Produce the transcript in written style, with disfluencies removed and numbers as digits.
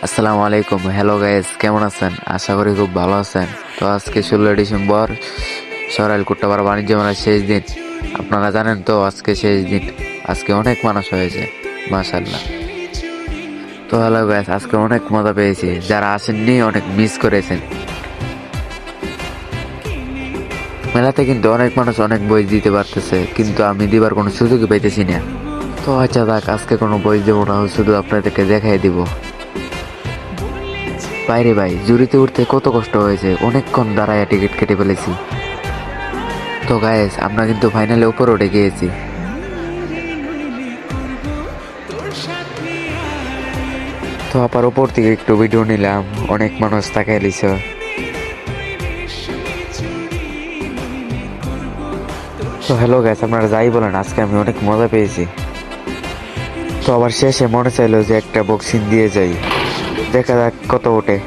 আসসালামু আলাইকুম, hello guys, কেমন আছেন? আশা করি খুব ভালো আছেন। তো আজকে 16 ডিসেম্বর, সরাইল কুট্টাপাড়া বাণিজ্য মেলার শেষ দিন। আপনারা জানেন তো আজকে শেষ দিন। আজকে অনেক মানুষ হয়েছে, মাশাল্লাহ। তো হ্যালো গাইস, আজকে অনেক মজা পেয়েছি। যারা আসেননি অনেক মিস করেছেন। মেলাতে কিন্তু অনেক মানুষ অনেক বই দিতে পারতেছে, কিন্তু আমি দিবার কোনো সুযোগই পাইতেছি না। তো আচ্ছা থাক, আজকে কোনো বই দেবো না, শুধু আপনাদেরকে দেখাই দিব। বাইরে ভাই, জুড়িতে উঠতে কত কষ্ট হয়েছে, অনেকক্ষণ দাঁড়ায় টিকিট কেটে ফেলেছি। তো গায়েস, আমরা কিন্তু ফাইনালে উপরে উঠে গিয়েছি। তো আবার উপর থেকে একটু ভিডিও নিলাম, অনেক মানুষ তাকাই লিছে। তো হ্যালো গাইস, আপনারা যাই বলেন, আজকে আমি অনেক মজা পেয়েছি। তো আবার শেষে মনে চাইলো যে একটা বক্সিং দিয়ে যাই, দেখা যাক কত ওঠে।